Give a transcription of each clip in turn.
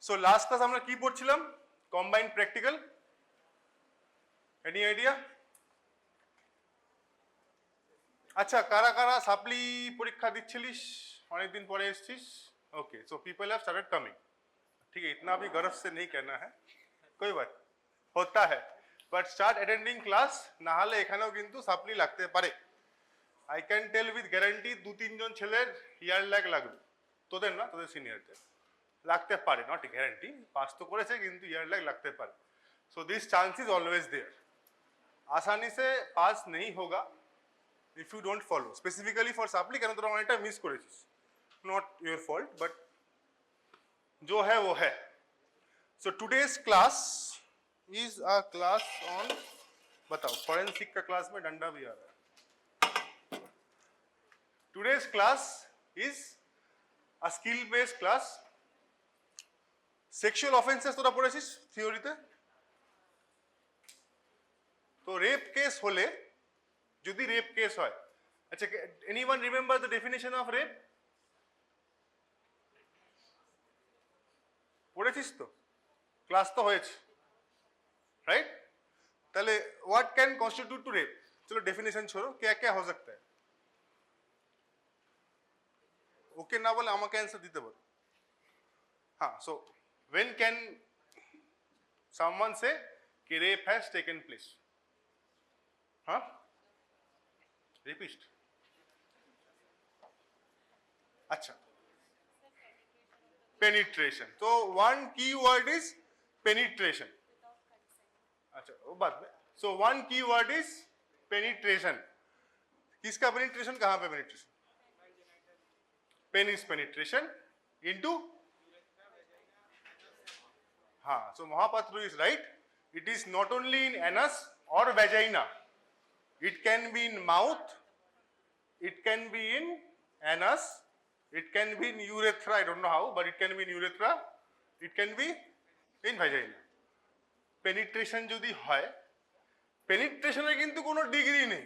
So last class আমরা কি পড়ছিলাম? Combined practical. Any idea? আচ্ছা, কারা কারা সাপ্লি পরীক্ষা দিচ্ছিলিস? অনেকদিন পরে এসছিস। Okay, so people have started coming. ठीक है, इतना भी गर्व से नहीं कहना है, कोई बात होता है, बट स्टार्ट अटेंडिंग क्लास। ना হলে এখানেও কিন্তু সাপ্লি লাগতে পারে। I can tell with guarantee 2-3 জন ছেলের ইয়ার ল্যাগ লাগবে। তোদের না, তোদের সিনিয়রদের লাগতে পারে, নট গ্যারান্টি। পাস তো করেছে কিন্তু ইয়ার ল্যাগ লাগতে পারে। So this chance is always there. आसानी से पास नहीं होगा if you don't follow, specifically for supply কেন তোরা অনেকটা মিস করেছিস, not your fault, but जो है वो है। so today's class is a class on, बताओ forensic का क्लास में डंडा भी आ रहा है। today's class is a skill based class। sexual offenses তোরা পড়েছিস থিওরিতে? তো রেপ কেস হলে, যদি রেপ কেস হয়, আচ্ছা anyone remember the definition of rape? পড়েছিস তো, ক্লাস তো হয়েছে, राइट? তাহলে what can constitute to rape? चलो डेफिनेशन छोड़ो, क्या क्या हो सकता है? ओके ना बोले আমাকে आंसर দিতে বল। हाँ, so when can someone say that rape has taken place? हाँ, रेपिस्ट। अच्छा, पेनिट्रेशन। तो one key word is penetration. अच्छा, वो बात में। So one key word is penetration. किसका पेनिट्रेशन? कहां पे पेनिट्रेशन? पेनिस पेनिट्रेशन इनटू, हाँ। So Mahapatra is right, it is not only in anus और vagina, it can be in mouth, it can be in anus, it can be in urethra, I don't know how, but it can be in urethra, it can be in vagina। penetration যদি হয়, penetration এর কিন্তু কোনো degree নেই।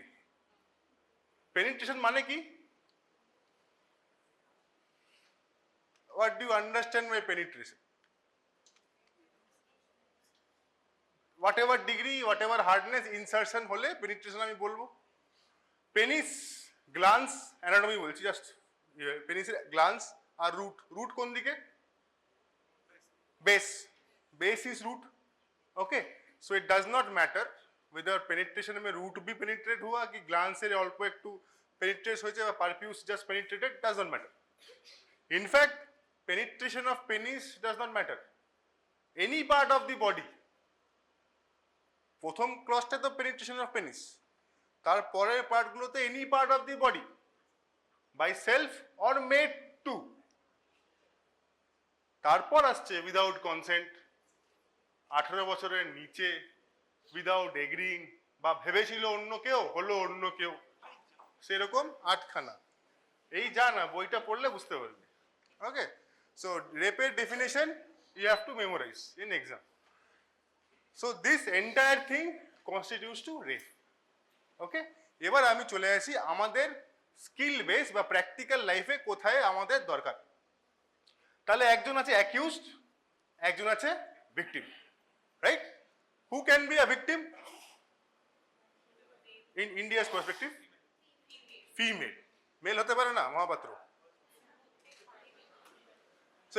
penetration মানে কি? what do you understand by penetration? whatever degree, whatever hardness, insertion হলে penetration আমি বলবো। পেনিস গ্ল্যান্স অ্যানাটমি বলছি, জাস্ট পেনিসের গ্ল্যান্স আর রুট। রুট কোন দিকে? Base. Base is root. Okay, so it does not matter whether penetration में root भी पेनिट्रेट हुआ कि ग्लैंसेर অল্প একটু পেনিট্রেট হয়েছে বা purpose just penetrated, does not matter. In fact penetration of penis does not matter, any part of the body। প্রথম ক্লজটা তো পেনিট্রেশন অফ পেনিস, তারপরের পার্টগুলোতে any part of the body by self or made to. তারপর আসছে without consent, 18 বছরের নিচে, without agreeing, বা ভেবেছিল অন্য কেউ, হলো অন্য কেউ, সেরকম 8খানা। এই যা না, বইটা পড়লে বুঝতে পারবে। ওকে, সো রেপের definition you have to memorize in exam. So this entire thing constitutes to rape. Okay, এবার আমি চলে আসি আমাদের স্কিল বেস বা প্র্যাকটিক্যাল লাইফে কোথায় আমাদের দরকার। তাহলে একজন আছে অ্যাকিউজড, একজন আছে victim, right? Who can be a victim in India's perspective? Female. Male হতে পারে না Mahapatra? So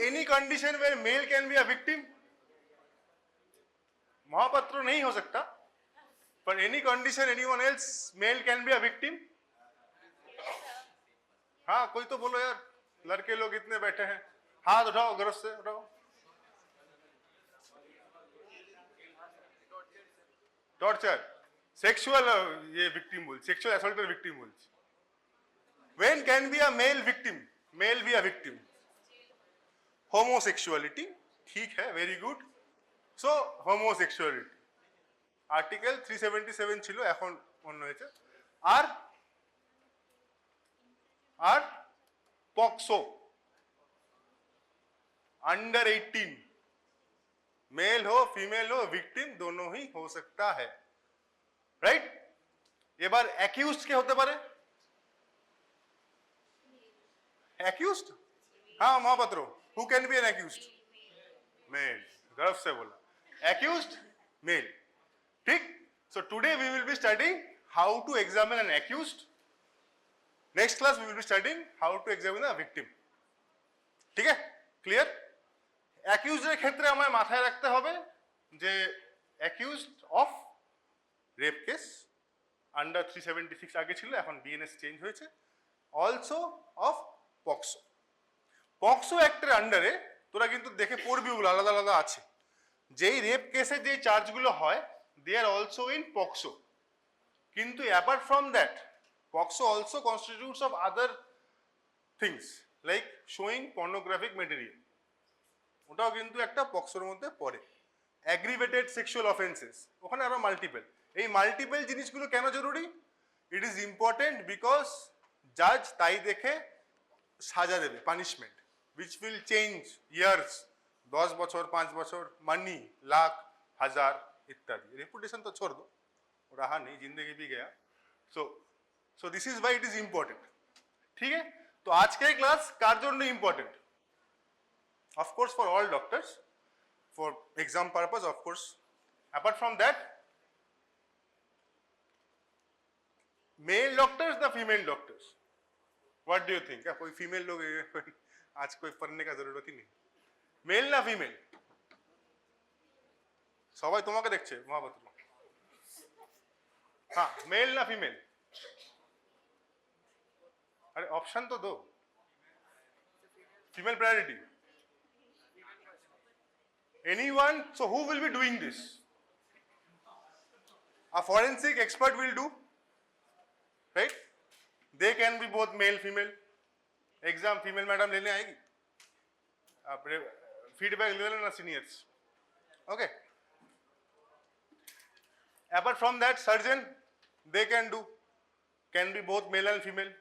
any condition where male can be a victim? Mahapatra नहीं हो सकता, पर any condition anyone else male can be a victim? हाँ, कोई तो बोलो यार, लड़के लोग इतने बैठे हैं, हाथ उठाओ, गर्व से उठाओ। टॉर्चर, सेक्सुअल ये विक्टिम बोल, सेक्सुअल असॉल्टर विक्टिम बोल। When can be a male victim? Male be a victim? Homosexuality, ঠিক है, very good. So homosexuality article 377 ছিল, এখন অন্য হয়েছে। আর আর পক্সো, अंडर 18, मेल हो फीमेल हो विक्टिम दोनों ही हो सकता है, राइट? এবার অ্যাকিউজড কে হতে পারে? অ্যাকিউজড, हाँ Mahapatra, who can be an accused? Male, गर्व से बोला, एक्यूज्ड मेल, ठीक। So today we will be studying how to examine an accused, next class we will be studying how to examine a victim, ঠিক আছে, clear. অ্যাকিউজের ক্ষেত্রে আমায় মাথায় রাখতে হবে যে accused of rape case under 376 আগে ছিল, এখন বিএনএস চেঞ্জ হয়েছে, অলসো অফ পক্সো। পক্সো অ্যাক্টের আন্ডারে তোরা কিন্তু দেখে পড়বি, ওগুলো আলাদা আলাদা আছে। যেই রেপ কেসে যেই চার্জগুলো হয় দে আর অলসো ইন পক্সো, কিন্তু apart from that POCSO also constitutes of other things like showing pornographic material, ওটাও কিন্তু একটা পক্সোর মধ্যে পড়ে। অ্যাগ্রিভেটেড সেক্সুয়াল অফেন্সেস, ওখানে আরো মাল্টিপল। এই মাল্টিপল জিনিসগুলো কেন জরুরি? ইট ইজ ইম্পর্টেন্ট বিকজ জাজ তাই দেখে সাজা দেবে, punishment which will change years, 10 বছর, 5 বছর, মানি, লাখ, হাজার ইত্যাদি। রেপুটেশন তো छोड़ दो, रहा नहीं, जिंदगी भी गया। So this is why it is important, ठीक है। तो आज के क्लास कार জন্য important? Of course for all doctors, for exam purpose, of course. Apart from that, male doctors the female doctors, what do you think? क्या कोई female लोग आज कोई पढ़ने का जरूरत ही नहीं? मेल ना फीमेल? সবাই তোমাকে দেখছে মহাপাত্র। हाँ, मेल ना फीमेल? अरे ऑप्शन तो दो। Female priority? Anyone? So who will be doing this? A forensic expert will do, right? They can be both male female. Exam female madam लेने आएगी, आप feedback ले लेना seniors, okay? Apart from that, surgeon they can do, can be both male and female.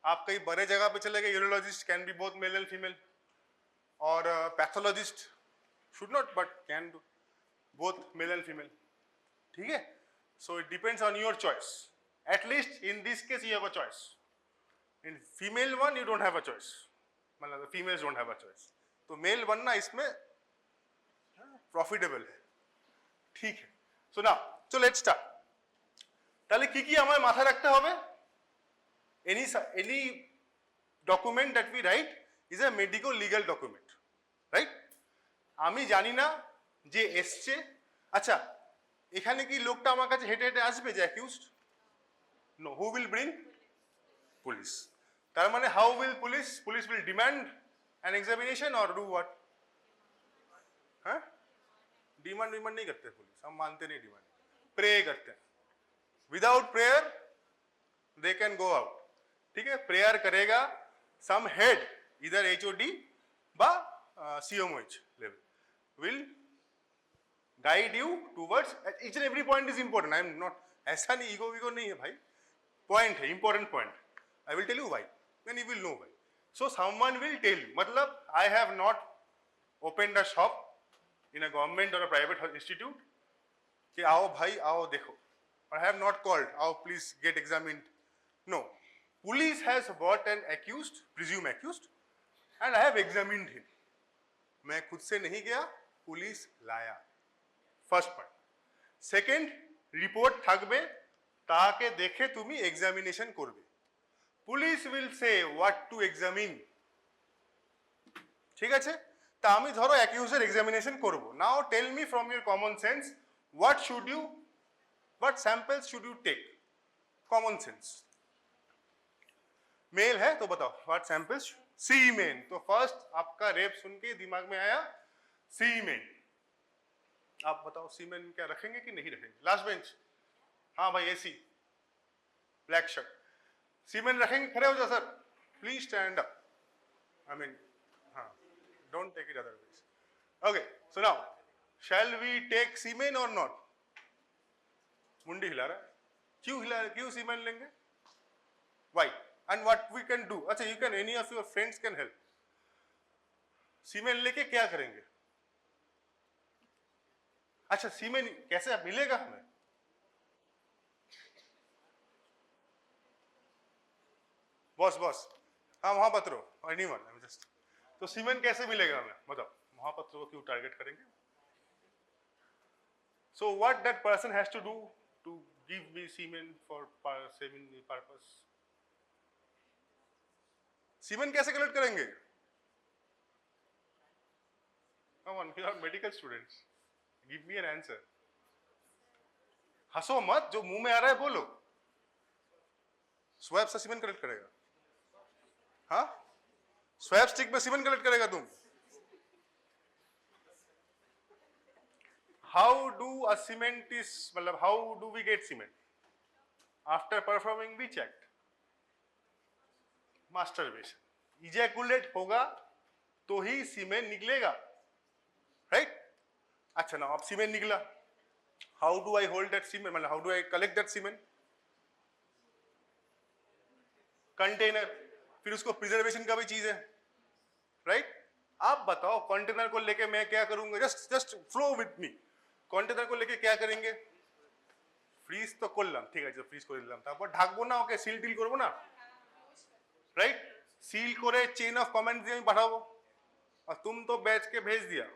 आप कहीं बड़े जगह पे चले गए, urologist can be both male and female, और pathologist should not but can do both male and female, ठीक है। So it depends on your choice. At least in this case you have a choice. In female one you don't have a choice, मतलब the females don't have a choice. तो mail बनना इसमें profitable है, ठीक है। So now, so let's start. তাহলে কি কি আমায় মাথায় রাখতে হবে? Any document that we write is a medical legal document, right? আমি জানি না যে এসছে, আচ্ছা এখানে কি লোকটা আমার কাছে হেঁটে হেঁটে আসবে যে accused? No, who will bring? Police. তার মানে how will police will demand an examination और डू व्हाट? हाँ, डिमांड नहीं करते पुलिस, हम मानते नहीं डिमांड, प्रे करते हैं। Without prayer they can go out, ठीक है। प्रेयर करेगा सम हेड, इधर HOD बा CMOH level will guide you towards, each and every point is important. I am not, ऐसा नहीं ego नहीं है भाई, point है, important point. I will tell you why, then you will know why. So someone will tell you, मतलब I have not opened a shop in a government or a private institute कि आओ भाई आओ देखो, I have not called, आओ please get examined. No, police has brought an accused, presumed accused, and I have examined him. मैं खुद से नहीं गया, পুলিশ লায়া, ফার্স্ট পয়েন্ট। সেকেন্ড, রিপোর্ট থাকবে, তাকে দেখে তুমি এক্সামিনেশন করবে। Police will say what to examine, ঠিক আছে। তা আমি ধরো অ্যাকিউজের এক্সামিনেশন করব, now tell me from your common sense what should you, what samples should you take? Common sense. Male है तो बताओ व्हाट सैंपल्स? सीमेन। तो फर्स्ट आपका रेप सुन के दिमाग में आया सीमेन, आप बताओ सीमेन क्या रखेंगे कि नहीं रखेंगे? लास्ट बेंच, हाँ भाई AC ब्लैक शर्ट, सीमेन रखेंगे? खड़े हो जाओ sir, please stand up, I mean हाँ, don't take it otherwise, okay. So now shall we take semen or not? मुंडी हिला रहा है, क्यों सीमेन लेंगे? Why and what we can do? अच्छा, you can, any of your friends can help. Semen लेके क्या करेंगे? अच्छा, सीमेन कैसे मिलेगा हमें? बॉस हाँ वहां पत्रो, एनीवन, जस्ट, तो सीमेन कैसे मिलेगा हमें बताओ? महापात्र को क्यों टारगेट करेंगे? So what that person has to do to give me semen for saving me purpose? सीमेन कैसे कलेक्ट करेंगे? Come on, you are medical students. Give me an answer. हंसो मत, जो मुंह में आ रहा है बोलो. स्वैब से सीमेन कलेक्ट करेगा? हाँ? स्वैब स्टिक में सीमेन कलेक्ट करेगा तुम? How do a cementist, मतलब how do we get cement? After performing which act? Masturbation. Ejaculate होगा तो ही सीमेन निकलेगा, right? अच्छा ना, अब सीमेन निकला. How do I hold that semen? मतलब how do I collect that semen? Container, फिर उसको प्रिजर्वेशन का भी चीज है, राइट? आप बताओ कंटेनर को लेके मैं क्या करूंगा? Just flow with me. Container को लेके क्या करेंगे? फ्रीज तो করলাম, ঠিক আছে, ফ্রিজ করে দিলাম, তারপর ঢাকবো না, ওকে সিল টিল করবো না, রাইট? सील করে चेन ऑफ कमेंट দিয়ে আমি পাঠাবো, और तुम तो बैच के भेज दिया.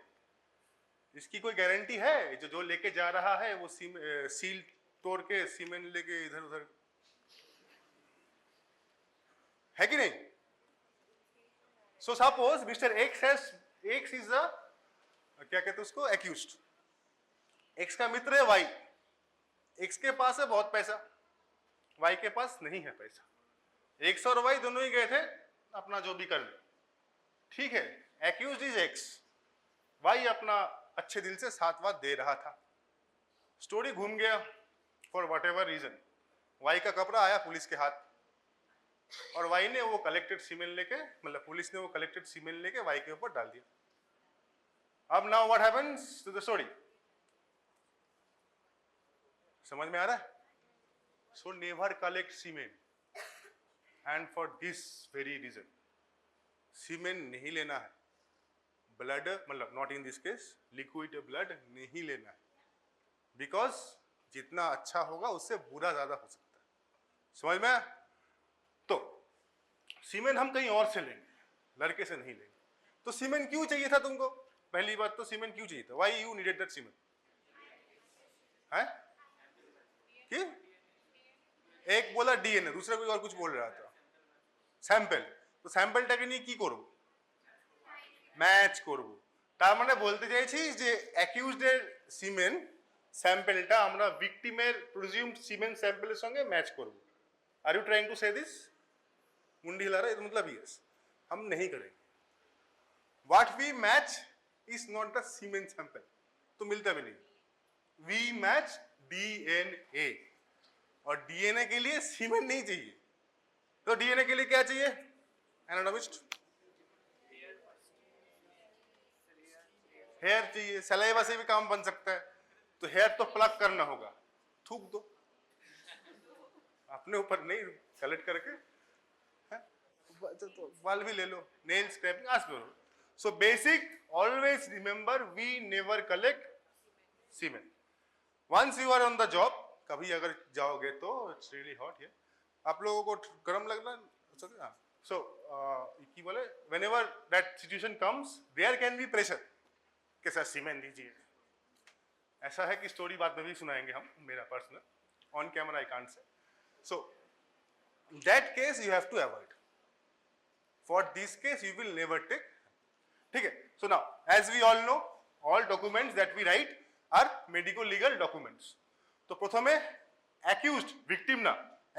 इसकी कोई गारंटी है? जो लेके जा रहा है वो सील तोड़ के सीमेंट लेके इधर उधर, है कि नहीं? So suppose mister x is the, क्या कहते हैं उसको, एक्यूज्ड. एक्स का मित्र है वाई. एक्स के पास है बहुत पैसा, वाई के पास नहीं है पैसा. एक्स और वाई दोनों ही गए थे अपना जो भी कर ले, ठीक है. एक्यूज्ड इज एक्स, वाई अपना अच्छे दिल से साथवाद दे रहा था. स्टोरी घूम गया फॉर वट एवर रीजन. वाई का कपड़ा आया पुलिस के हाथ, और वाई ने वो कलेक्टेड सीमेन लेके, मतलब पुलिस ने वो कलेक्टेड सीमेन लेके वाई के ऊपर डाल दिया. अब now what happens to the story? समझ में आ रहा है? So never collect semen, and for this very reason semen नहीं लेना है. ब्लड, मतलब not in this case, liquid blood नहीं लेना है, बिकॉज जितना अच्छा होगा उससे बुरा ज्यादा हो सकता है. समझ में? तो सीमेन हम कहीं और से लेंगे, लड़के से नहीं लेंगे. तो सीमेन क्यों चाहिए था तुमको? पहली बात तो सीमेन क्यों चाहिए था? व्हाई यू नीडेड दैट सीमेन? है कि एक बोला डीएनए, दूसरा कोई और कुछ बोल रहा था, স্যাম্পল. তো স্যাম্পলটাকে নিয়ে কি করব? ম্যাচ করব. তার মানে বলতে চাইছি যে অ্যাকিউজডের সিমেন স্যাম্পলটা আমরা ভিকটিমের প্রিজিউমড সিমেন স্যাম্পলের সঙ্গে ম্যাচ করব. Are you trying to say this? मुंडी हिला रहा है, मतलब यस, हम नहीं करेंगे. What we match is not the semen sample, तो मिलता भी नहीं. वी मैच डीएनए, और डीएनए के लिए सीमेन नहीं चाहिए. तो डीएनए के लिए क्या चाहिए? एनाटॉमिस्ट. हेयर चाहिए. सलाइवा से भी काम बन सकता है, तो हेयर तो प्लग करना होगा, थूक दो अपने ऊपर, नहीं कलेक्ट करके, तो बाल भी ले लो, नेल स्क्रैपिंग आज करो. So basic, always remember, we never collect semen. Once you are on the job, कभी अगर जाओगे तो, इट्स रियली हॉट हियर, आप लोगों को गर्म लगना, सो की बोले, whenever that situation comes, there can be pressure के साथ सीमेन दीजिए. ऐसा है कि स्टोरी बाद में भी सुनाएंगे हम, मेरा personal, on camera I can't say. So that case you have to avoid. For this case you will never take. ठीक है? So now, as we all know, all documents that we write are medical legal documents. तो प्रथमे accused, victim ना,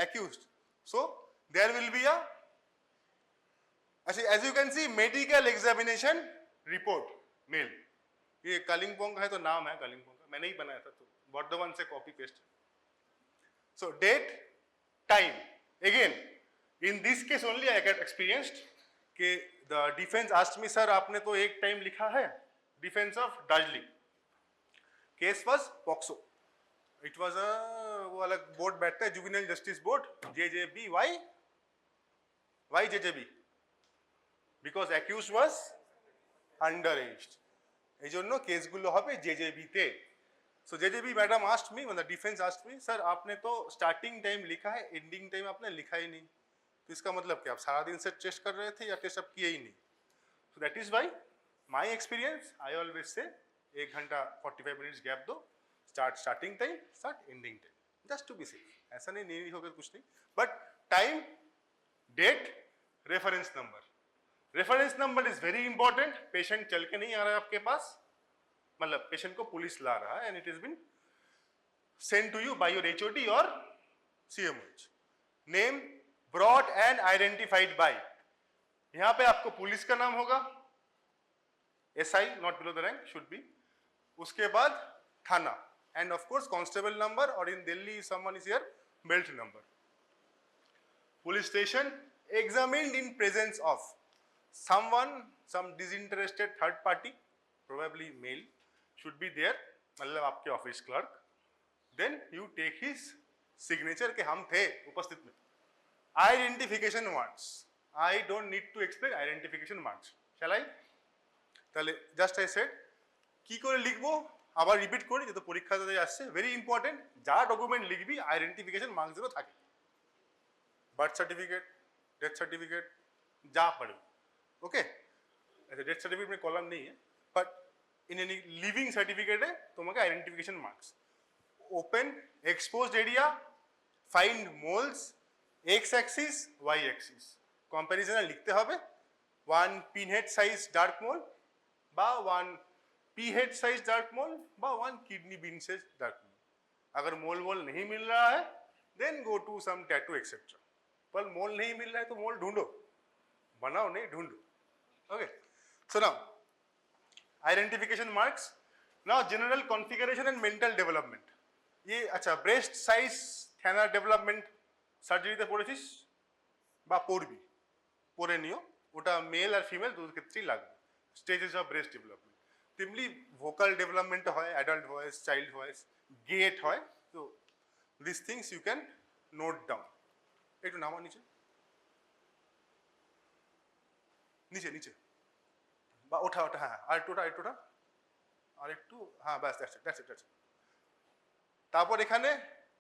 accused. So there will be a, as you can see, medical examination report mail. ये कालिंपोंग का है तो नाम है कालिंपोंग का, मैंने ही बनाया था, तो what the one से copy paste. So date, time. Again, in this case only I get experienced कि the defense asked me, sir आपने तो एक टाइम लिखा है, defense of Darjeeling. Case was POCSO. It was a, वो अलग board बैठता है, juvenile justice board, JJB. Why JJB? Because accused was underaged. এই জন্য কেসগুলো হবে JJB তে. So JJB madam asked me, when the defense asked me, sir आपने तो स्टार्टिंग टाइम लिखा है, एंडिंग टाइम आपने लिखा ही नहीं, तो इसका मतलब क्या आप सारा दिन से टेस्ट कर रहे थे या टेस्ट आप किए ही नहीं? So that is why my experience I always say 1 घंटा 45 मिनट्स गैप दो, starting time start ending time, just to be safe. ऐसा नहीं होगा कुछ नहीं, but time, date, reference number. Reference number is very important. Patient चल के नहीं आ रहा है आपके पास, मतलब पेशेंट को पुलिस ला रहा है and it is been send to you by your HOD और CMOH। Name brought and identified by, यहां पे आपको पुलिस का नाम होगा, SI not below the rank should be, उसके बाद थाना and of course constable number, और in Delhi someone is here belt number. Police station examined in presence of someone, some disinterested third party, probably male, should be there, मतलब आपके office clerk. Then you take his signature के हम थे उपस्थित में। Identification marks, I don't need to explain identification marks, shall I? তাহলে just I said কি করে লিখবো আবার রিপিট করি, যেহেতু পরীক্ষাতে আসছে, ভেরি ইম্পর্টেন্ট, যা ডকুমেন্ট লিখবি আইডেন্টিফিকেশন মার্কস যেন থাকে। বার্থ সার্টিফিকেট, डेथ सर्टिफिकेट, जा पढ़ो, ओके। ऐसे डेथ सर्टिफिकेट में कॉलम नहीं है, but in any living certificate है तुम्हें identification marks. Open exposed area, find moles, X axis Y axis, comparison लिखते হবে 1 पिनहेड साइज डार्क मोल বা 1 pea head size dark mole বা 1 kidney bean size dark mole. अगर mole वोल नहीं मिल रहा है then go to some tattoo etcetera. पर मोल नहीं मिल रहा है तो मोल ढूंढो, बनाओ नहीं ढूंढो, okay. So now identification marks. Now general configuration and mental development, ये अच्छा ब्रेस्ट साइज थ्যানার ডেভেলপমেন্ট সার্জারিতে পড়েছিস বা পড়বি, পড়ে নিও, ওটা মেল আর ফিমেল দুটোর ক্ষেত্রেই লাগবে। স্টেজেস অফ ব্রেস্ট ডেভেলপমেন্ট, তেমনি ভোকাল ডেভেলপমেন্ট হয়, অ্যাডাল্ট ভয়েস, চাইল্ড ভয়েস, গেট হয়, তো this things you can note down. একটু নামা নিচে, নিচে নিচে বা ওঠা ওঠা, হ্যাঁ আরেকটুটা আরেকটু, হ্যাঁ ব্যাস, দ্যাটস ইট। তারপর এখানে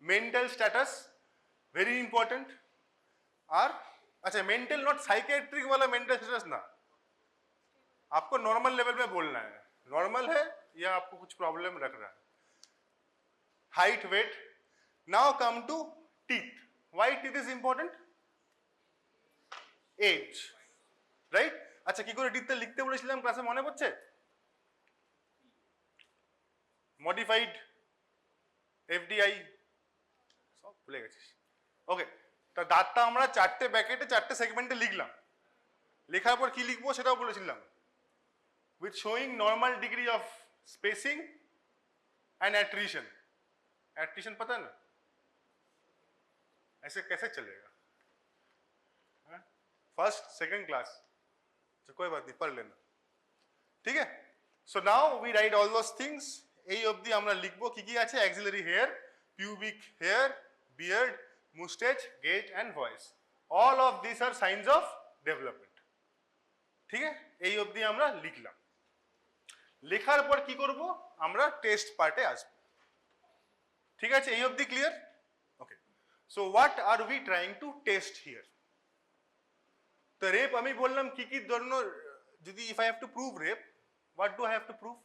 মেন্টাল স্ট্যাটাস वेरी इंपॉर्टेंट। और अच्छा मेंटल नॉट साइकेट्रिक वाला मेंटल स्टेटस ना, आपको नॉर्मल लेवल में बोलना है, नॉर्मल है या आपको कुछ प्रॉब्लम रख रहा है। Height, weight. Now come to teeth. Why teeth is important? Age, right. अच्छा কি করে টিথটা লিখতে বলেছিলাম ক্লাসে মনে পড়ছে? মডিফাইড FDI সব ভুলে গেছিস, ওকে। তো দাঁতটা আমরা চারটে ব্র্যাকেটে চারটে সেগমেন্টে লিখলাম, লেখার পর কি লিখবো সেটাও বলেছিলাম, with showing normal degree of spacing and attrition. Attrition पता है ना, ऐसे कैसे चलेगा? फर्स्ट सेकंड क्लास, तो कोई बात नहीं, पढ़ लेना, ठीक है। So now we write all those things. এই অবধি আমরা লিখবো কি কি আছে, axillary hair, pubic hair, beard, moustache, gait and voice. All of this are signs of development, ঠিক আছে। এই অবধি আমরা লিখলাম। লেখার পর কি করব, আমরা টেস্ট পার্টে আসব, ঠিক আছে। এই অবধি clear? Okay. So what are we trying to test here? তো রেপ আমি বললাম কি কি ধরনের, যদি if I have to prove rape, what do I have to prove?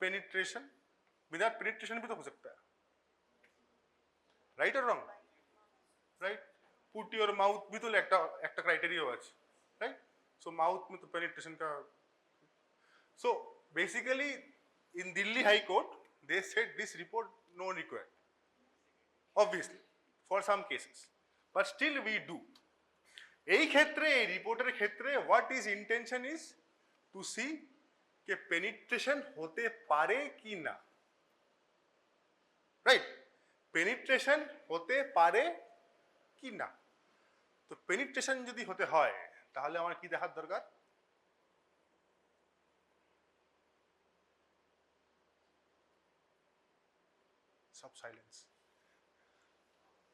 Penetration. Without penetration भी तो हो सकता है, राइट और wrong? Right. Put your mouth भी तो एक क्राइटेरिया আছে, राइट। सो माउथ में तो पेनिट्रेशन का, so basically in Delhi high court they said this report no required, obviously for some cases, but still we do। এই ক্ষেত্রে এই রিপোর্টের ক্ষেত্রে what is intention is to see कि पेनिट्रेशन होते पारे कि ना, राइट। पेनिट्रेशन होते पारे कि ना, तो पेनिट्रेशन যদি হতে হয় তাহলে আমার কি দেখার দরকার? सब साइलेंस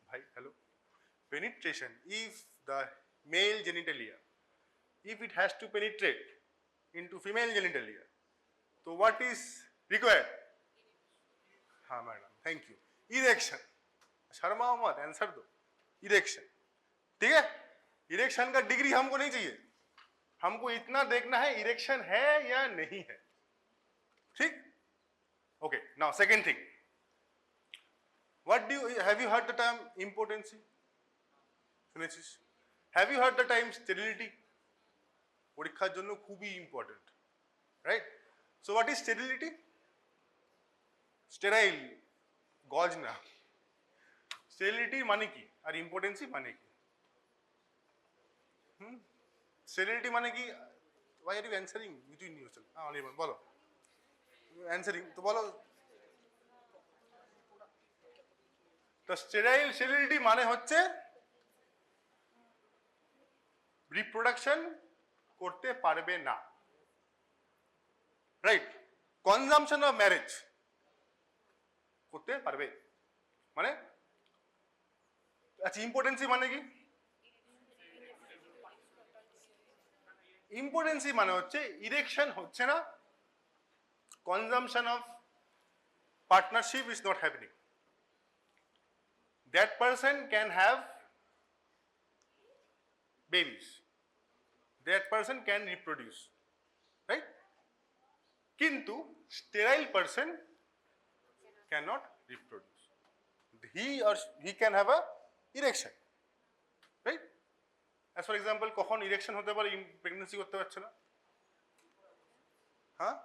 भाई, hello. Penetration, if the male genitalia, if it has to penetrate into female genitalia, तो what is required? हाँ मैडम, थैंक यू। इरेक्शन, शर्माओ मत, आंसर दो। इरेक्शन, ठीक है। इरेक्शन का डिग्री हमको नहीं चाहिए, हमको इतना देखना है इरेक्शन है या नहीं है, ठीक? Okay, now second thing, have you heard the term impotency? শুনেছিস? Have you heard the term sterility? পরীক্ষার জন্য খুবই important, right? So what is sterility? Sterile, গজ না। স্টেরিলিটি মানে কি আর ইম্পোর্টেন্সি মানে কি? স্টেরিলিটি মানে কি? why are you answering between yourself? Anirban বলো, অ্যানসারিং তো বলো। তো স্টেরিলিটি মানে হচ্ছে রিপ্রোডাকশন করতে পারবে না, রাইট? কনজাম্পশন অফ ম্যারেজ করতে পারবে মানে। আচ্ছা, ইম্পোর্টেন্সি মানে কি? ইম্পোর্টেন্সি মানে হচ্ছে ইরেকশন হচ্ছে না, consumption of partnership is not happening, that person can have babies, that person can reproduce, right? Kintu sterile person cannot reproduce, he can have a erection, right? As for example, কখন erection হতে পারে, pregnancy করতে পারছে না? হ্যাঁ,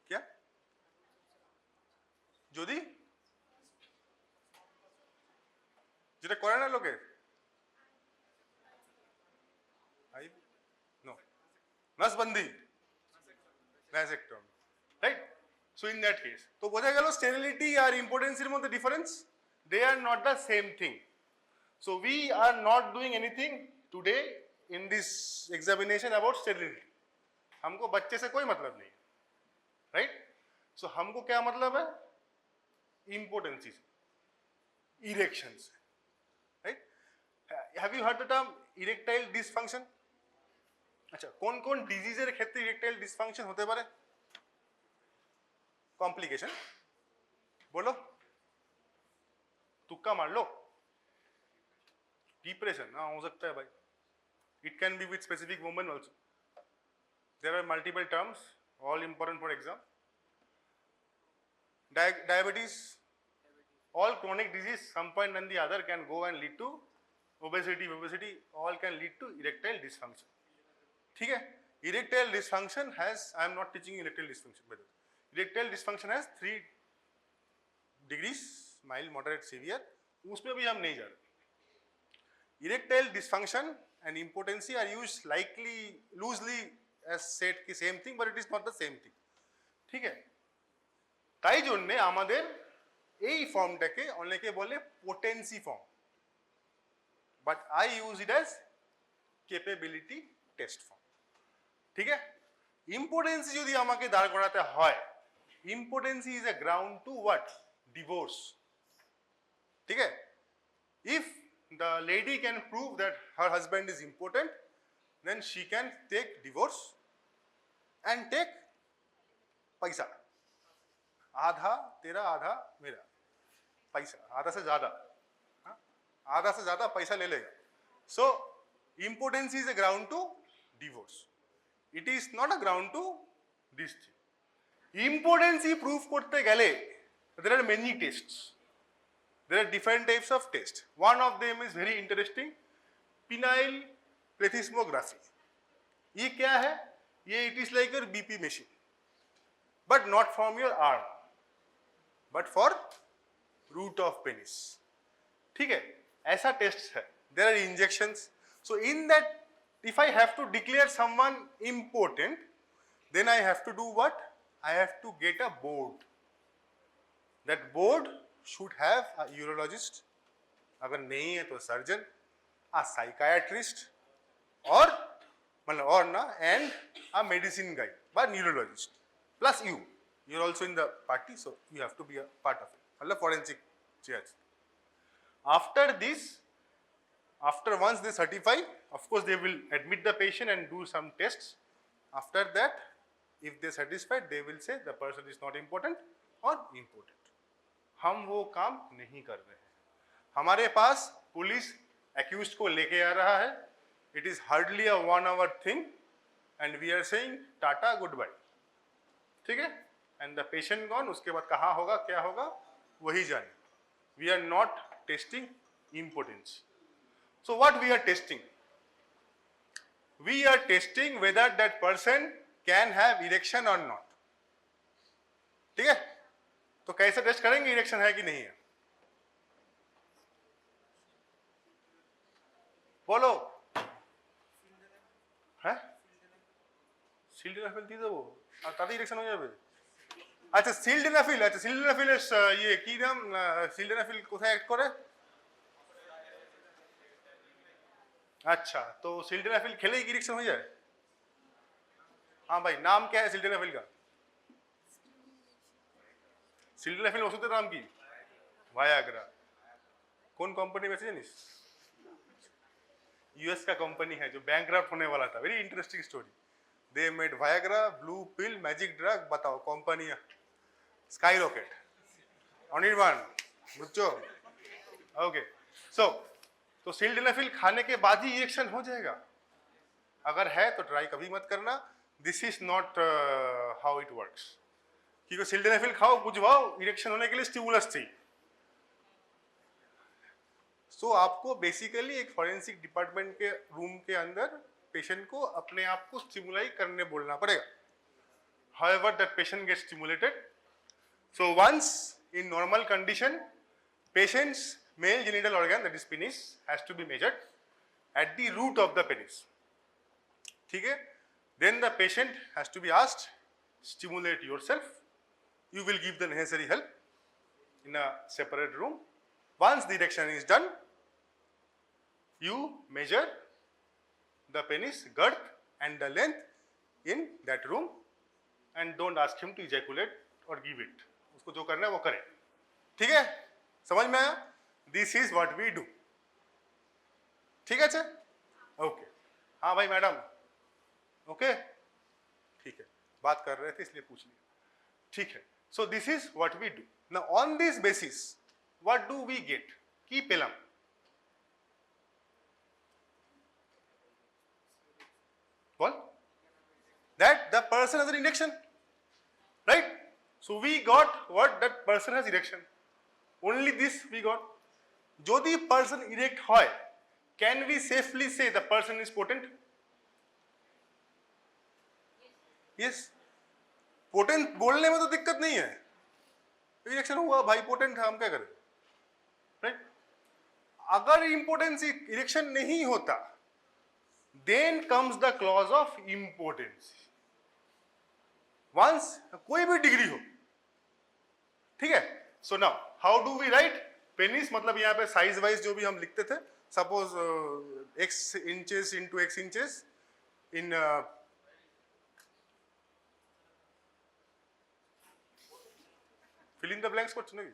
क्या? যদি যেটা করে না লোকে, নো, নসবন্দি, vasectomy, right? So in that case তো বোঝা গেল স্টেরিলিটি আর ইম্পোর্টেন্সির মধ্যে difference, they are not the same thing. So we are not doing anything today in this examination about sterility. हमको बच्चे से कोई मतलब नहीं, राइट? सो हमको क्या मतलब है? इम्पोर्टेंसी से, इरेक्शन से, right? Have you heard the term erectile dysfunction? अच्छा, कौन कौन डिजीजेर क्षेत्रे इरेक्टाइल डिसफंक्शन होते पारे? कॉम्प्लिकेशन बोलो, तुक्का मार लो। डिप्रेशन हाँ हो सकता है भाई, it can be with specific women also. There are multiple terms, all important for exam. Diabetes, all chronic disease, some point and the other can go and lead to obesity, all can lead to erectile dysfunction, ठीक है? Erectile dysfunction has, I am not teaching erectile dysfunction by the way, erectile dysfunction has 3 degrees, mild, moderate, severe, उसमें भी हम नहीं जा रहे। Erectile dysfunction and impotency are used loosely as said ki same thing, but it is not the same thing, ঠিক है? তাই জন্যে আমাদের এই ফর্মটাকে অনেকে বলে potency form, but I use it as capability test form, ঠিক है? ইম্পোর্টেন্সি যদি আমাকে দাঁড় করাতে হয়, impotency is a ground to what? Divorce, ঠিক है? If the lady can prove that her husband is impotent, then she can take divorce and take पैसा, आधा तेरा आधा मेरा, पैसा आधा से ज्यादा, आधा से ज्यादा पैसा ले लेगा। So impotency is a ground to divorce, it is not a ground to this thing. Impotency proof করতে গেলে there are many tests, there are different types of tests. One of them is very interesting, penile plethysmography. ये क्या है? ये it is like a BP machine, but not from your arm, but for root of penis, ठीक है? ऐसा test है, there are injections. So in that, if I have to declare someone impotent, then I have to do what? I have to get a board. That board should have a urologist, अगर नहीं है तो surgeon, a psychiatrist, or ना, and a medicine guy, but neurologist, plus you are also in the party, so you have to be a part of it, मतलब forensic charge. After this, after once they certify, of course they will admit the patient and do some tests. After that, if they satisfied, they will say the person is not impotent or impotent. हम वो काम नहीं कर रहे हैं। हमारे पास police accused को लेके आ रहा है, It is hardly a 1 hour thing and we are saying Tata goodbye. ठीक है? And the patient gone, उसके बाद कहाँ होगा क्या होगा वही जाने. We are not testing impotence. So what we are testing? We are testing whether that person can have erection or not. ठीक है? तो कैसे टेस्ट करेंगे इरेक्शन है कि नहीं है? बोलो. হ্যাঁ সিলডেনাফিল দিয়ে দেবো আর তাতে ইরেকশন হয়ে যাবে. আচ্ছা সিলডেনাফিল, আচ্ছা সিলডেনাফিলের ইয়ে কি নাম, সিলডেনাফিল কোথায় অ্যাক্ট করে? अच्छा तो सिल्डेनाफिल खेले ही इरेक्शन हो जाए? हाँ भाई नाम क्या है सिल्डेनाफिल का? सिल्डेनाफिल ओषुधের नाम की वायाग्रा. कौन कंपनी में से जानिस? यूएस का कंपनी है जो बैंकक्रप्ट होने वाला था. Very interesting story. They made Viagra, blue pill, magic drug. बताओ कंपनी स्काई रॉकेट अनिर्बाण बुझो. ओके सो तो सिल्डेनाफिल खाने के बाद ही इरेक्शन हो जाएगा? अगर है तो ट्राई कभी मत करना. This is not how it works. क्योंकि सिल्डेनाफिल खाओ बुझवाओ, इरेक्शन होने के लिए स्टिमुलस चाहिए. सो आपको बेसिकली एक फॉरेंसिक डिपार्टमेंट के रूम के अंदर पेशेंट को अपने आप को स्टिमुलाई करने बोलना पड़ेगा. However that patient gets stimulated. So once in normal condition, patient's male genital organ, that is penis, has to be measured at the root of the penis. ठीक है? Then the patient has to be asked, stimulate yourself. You will give the necessary help in a separate room. Once the erection is done, you measure the penis girth and the length in that room and don't ask him to ejaculate or give it. उसको जो करना है वो करे. ठीक है? समझ में आया? This is what we do. ठीक है? ओके. हाँ भाई मैडम. ओके ठीक है, बात कर रहे थे इसलिए पूछ लिया. ठीक है. So this is what we do. Now on this basis, what do we get? Ki pelam. What? That the person has an erection, right? So we got what? That person has erection. Only this we got. Jodi person erect hoy, can we safely say the person is potent? Yes. Potent बोलने में तो दिक्कत नहीं है. Erection हुआ भाई, potent है, हम क्या करें? राइट? अगर इम्पोर्टेंस इरेक्शन नहीं होता, then comes the clause of impotence. Once कोई भी डिग्री हो. ठीक है? So now how do we write? Penis मतलब यहाँ पे साइज वाइज जो भी हम लिखते थे, suppose x inches into x inches in fill in the blanks করছো নাকি?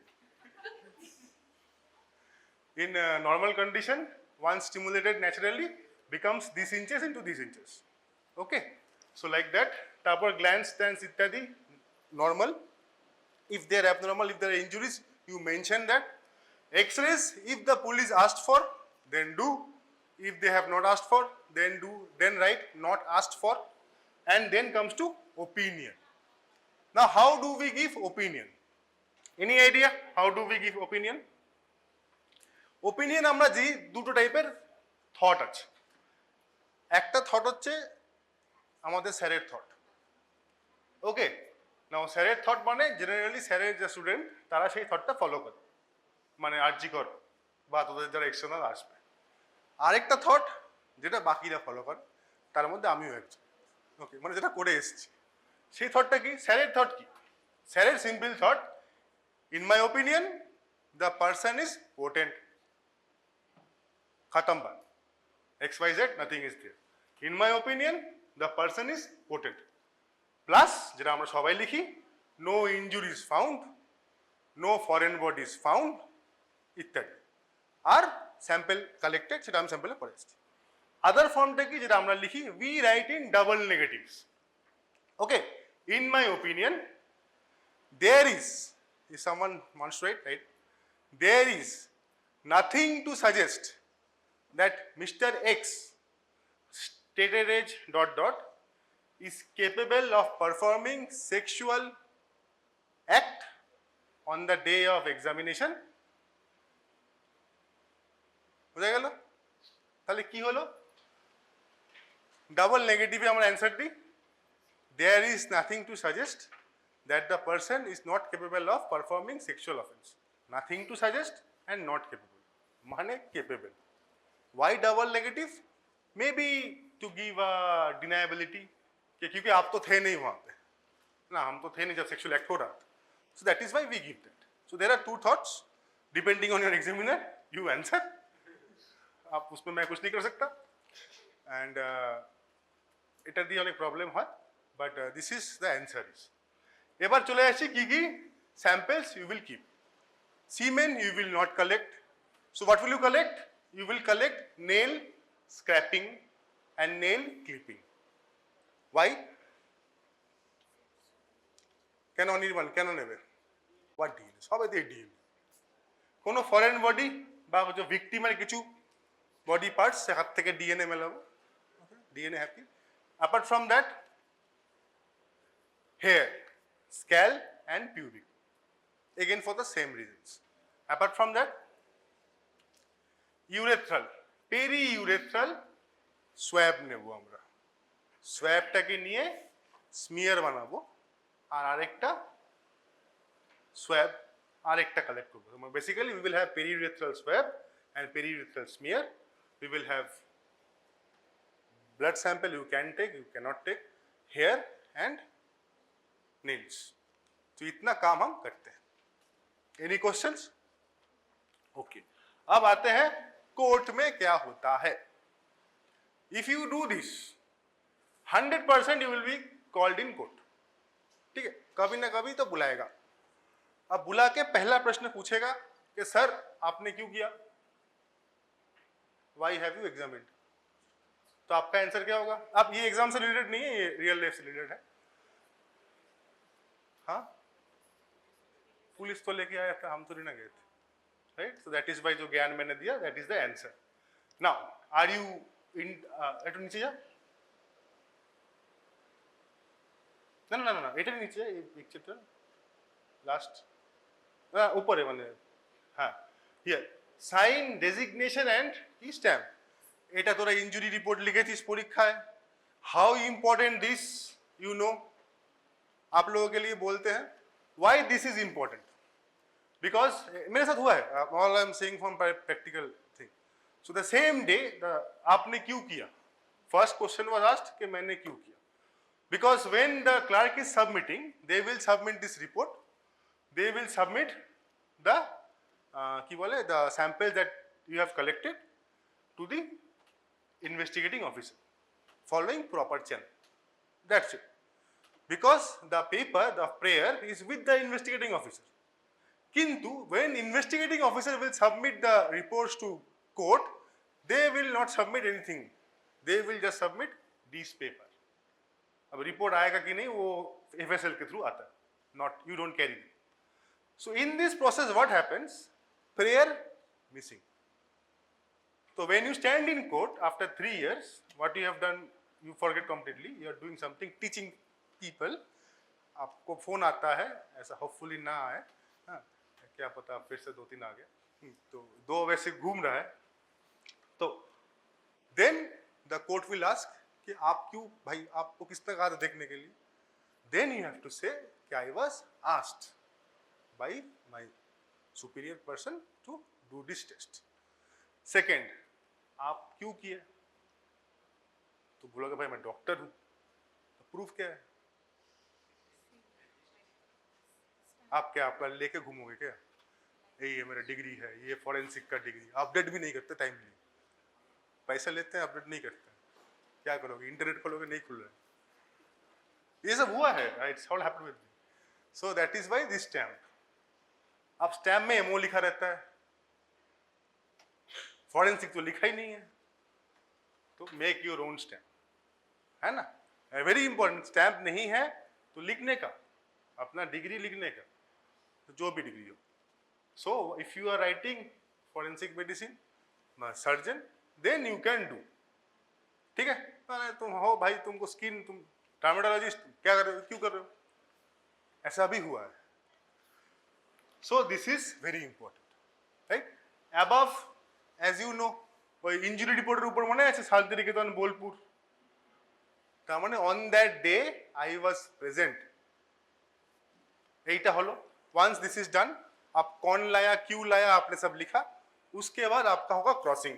In normal condition, once stimulated naturally becomes these inches into these inches. Okay, so like that. তারপর glands, stents ইত্যাদি normal. If they are abnormal, if there are injuries, you mention that. X-rays, if the police asked for, then do. If they have not asked for, then do. Then write not asked for, and then comes to opinion. Now, how do we give opinion? Any idea how do we give opinion? Opinion আমরা যে দুটো টাইপের thought আছে. একটা thought হচ্ছে আমাদের স্যারের thought. ওকে, নাও স্যারের থট মানে জেনারেলি স্যারের যে স্টুডেন্ট তারা সেই থটটা ফলো করে, মানে আর্জিকর বা তোদের যারা এক্সটার্নাল আসবে. আরেকটা থট যেটা বাকিরা ফলো করে, তার মধ্যে আমিও একজন. ওকে, মানে যেটা করে এসেছি. সেই থটটা কি? স্যারের থট কি? স্যারের simple thought, in my opinion the person is potent. khatam ba, xyz nothing is there. In my opinion the person is potent, plus jeta amra shobai likhi, no injuries found, no foreign bodies found ityadi, R sample collected, সেটা আমি স্যাম্পলে পড়ে এসেছি. আদার ফর্মটা কি যেটা আমরা লিখি, we write in double negatives. Okay, in my opinion there is someone wants to write, right? There is nothing to suggest that Mr. X stated age dot dot is capable of performing sexual act on the day of examination. বুঝা গেল? তাহলে কি হলো? Double নেগেটিভে আমরা answer দিই, there is nothing to suggest that the person is not capable of performing sexual offense. Nothing to suggest and not capable. মানে capable. Why double negative? Maybe to give a deniability कि क्योंकि आप तो थे नहीं वहाँ पे ना, हम तो थे नहीं जब सेक्सुअल एक्ट हो रहा था. So that is why we give that. So there are two thoughts depending on your examiner. You answer. आप उसमें मैं कुछ नहीं कर सकता. And এটা দিয়ে অনেক প্রবলেম হয়, but this is the answer is. এবার চলে আসি কি কি samples you will keep. Semen you will not collect. So what will you collect? You will collect nail scraping and nail clipping. Why? কেন নির্মাণ কেন নেবে? What DNA? সবাই দিয়ে DNA. কোনো ফরেন বডি বা যে ভিকটিমের কিছু বডি পার্টস সে হাত থেকে ডিএনএ মেলাবো, DNA happy. Apart from that, hair, scalp and pubic, again for the same reasons. Apart from that, urethral, peri-urethral swab নেবো আমরা. সোয়াবটাকে নিয়ে স্মিয়ার বানাবো আর আরেকটা সোয়াব আরেকটা কালেক্ট করবো. Basically we will have periurethral swab and periurethral smear. We will have blood sample you can take, you cannot take, hair and nails. तो इतना काम हम करते हैं. Any questions? Okay. अब आते हैं कोर्ट में क्या होता है. If you do this, 100% you will be called in court. ठीक है, कभी ना कभी तो बुलाएगा. अब बुला के पहला प्रश्न पूछेगा कि सर आपने क्यों किया? Why have you examined? तो आपका आंसर क्या होगा? अब ये एग्जाम से रिलेटेड नहीं है, ये रियल लाइफ से रिलेटेड है. हाँ, पुलिस तो लेके आया था, हम तो नहीं ना गए थे, right? So that is by जो ज्ञान मैंने दिया, that is the answer. Now are you in একটু নিচে যা, না না না না এটা নিচে एक चैप्टर লাস্ট উপরে মানে হ্যাঁ, হিয়ার সাইন ডেজিগনেশন এন্ড কি স্ট্যাম্প. এটা তোরা ইনজুরি রিপোর্ট লিখেছিস পরীক্ষায়. How important this you know. आप लोगों के लिए बोलते हैं why this is important, because मेरे साथ हुआ है. All I am saying from practical thing. So the same day आपने क्यों किया, फर्स्ट क्वेश्चन वाज आस्क्ड कि मैंने क्यों किया. Because when the clerk is submitting, they will submit this report, they will submit the কি বলে the sample that you have collected to the investigating officer following proper channel. That's it. Because the paper, the prayer is with the investigating officer. Kintu when investigating officer will submit the reports to court, they will not submit anything. They will just submit this paper. अब report आएगा कि नहीं वो FSL के through आता है. Not, you don't carry it. So in this process what happens? Prayer missing. So when you stand in court after 3 years, what you have done, you forget completely. You are doing something, teaching people. आपको phone आता है, ऐसा hopefully ना आए, हाँ, क्या पता फिर से 2-3 आ गए, तो 2 वैसे घूम रहा है. तो then the court will ask कि आप क्यों भाई, आपको किसने कहा था देखने के लिए. Then you have to say कि I was asked by my superior person to do this test. Second, आप क्यों किए, तो बोलोगे भाई मैं डॉक्टर हूं, तो प्रूफ क्या है? आप क्या आपका लेके घूमोगे क्या? ये मेरा डिग्री है, ये फॉरेंसिक का डिग्री. अपडेट भी नहीं करते टाइमली, पैसा लेते हैं अपडेट नहीं करते. क्या करोगे? इंटरनेट खोलोगे नहीं खुल रहा है. ये सब हुआ है, it's all happened with me. So that is by this stamp. अब स्टैम्प में एमओ लिखा रहता है, फॉरेंसिक तो लिखा ही नहीं है, तो मेक योर ओन स्टैम्प, है ना. Very important. स्टैम्प नहीं है तो लिखने का, अपना डिग्री लिखने का, तो जो भी डिग्री हो. So if you are writing forensic medicine surgeon, then you can do. ठीक है. अरे तुम हो भाई, तुमको स्किन, तुम डर्मेटोलॉजिस्ट, क्या कर रहे हो, क्यों कर रहे हो? ऐसा भी हुआ है. So this is very important, right? Above, as you know, ওই ইনজুরি রিপোর্টের উপর মনে আছে শান্তিনিকেতন বোলপুর, তার মানে on that day I was present. এইটা হলো. once this is done, आप कौन लाया क्यों लाया आपने सब लिखा. उसके बाद आपका होगा क्रॉसिंग.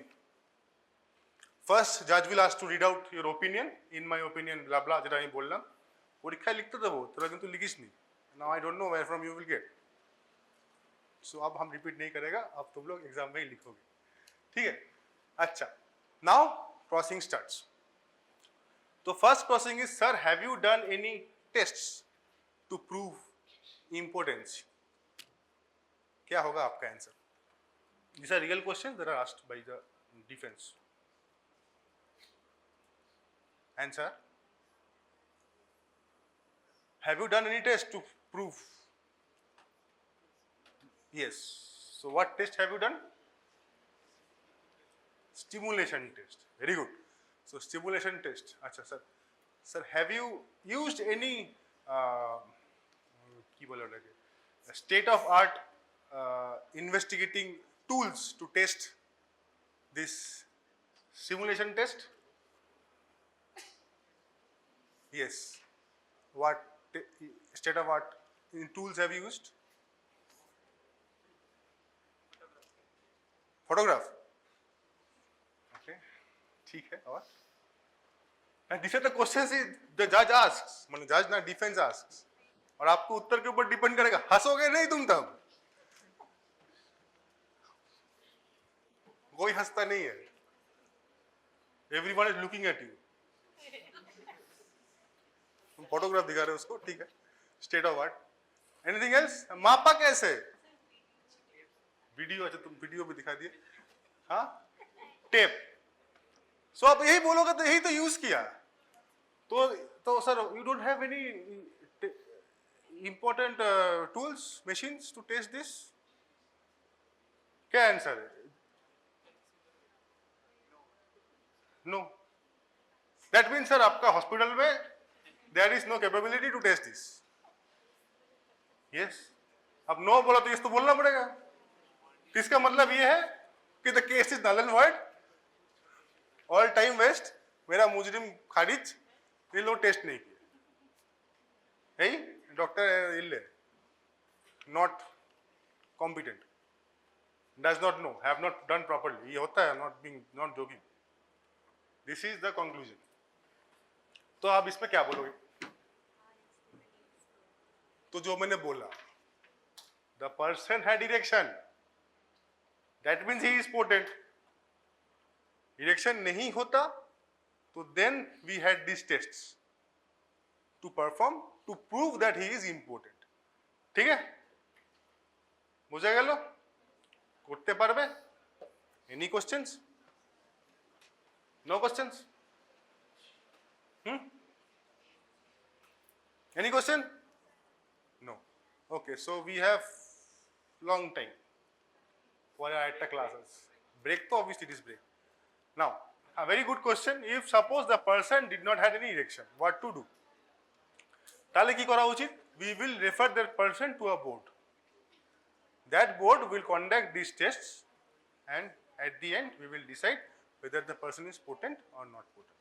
फर्स्ट जज will ask to read out your opinion. In my opinion blah blah, যেটা আমি বললাম পরীক্ষায় লিখতে দেবো, তোরা কিন্তু লিখিস নি. Now I don't know where from you will get. So अब हम रिपीट नहीं करेगा, अब तुम लोग एग्जाम में ही लिखोगे, ठीक है. अच्छा, नाउ क्रॉसिंग स्टार्ट्स. तो first crossing is, sir have you done any tests to prove impotence. क्या होगा आपका answer? These are real questions that are asked by the defense. Answer. Have you done any test to prove? Yes. So what test have you done? Stimulation test. Very good. So stimulation test. Acha sir. Sir, have you used any কি বলে ওটাকে, state of art investigating tools to test this simulation test? Yes. What state of art in tools have you used? Photograph. Okay. ठीक है. और and these are the questions the judge asks, मतलब judge ना defense asks, और आपको उत्तर के ऊपर depend करेगा. हंसोगे नहीं तुम तब, कोई हंसता नहीं है. Everyone is looking at you. तुम फोटोग्राफ दिखा रहे हो उसको, ठीक है. State of art. Anything else? मापा कैसे? वीडियो. अच्छा, तुम वीडियो भी दिखा दिए. हाँ, टेप. सो आप यही बोलोगे तो यही तो यूज किया. तो sir you don't have any important tools, machines to test this. क्या आंसर है? नो. दैट मीन्स सर आपका हॉस्पिटल में there is no capability to test this. Yes. अब नो बोला तो ये तो बोलना पड़ेगा. इसका मतलब ये है कि the case is null and void, all time waste, मेरा मुजरिम खारिज, ये लोग टेस्ट नहीं किए. यही डॉक्टर इल्ले, not competent, does not know, have not done properly. ये होता है, not joking. This is the conclusion. तो आप इसमें क्या बोलोगे? तो जो मैंने बोला, the person had erection, that means he is potent. Erection नहीं होता तो then we had this tests to perform to prove that he is important. ठीक है, বুঝে গেল? করতে পারবে? Any questions? No questions? Any question? No. Okay, so we have long time for our ATA classes. Break to obviously it is break. Now, a very good question. If suppose the person did not have any erection, what to do? তাহলে কি করা উচিত? We will refer that person to a board. That board will conduct these tests, and at the end we will decide whether the person is potent or not potent.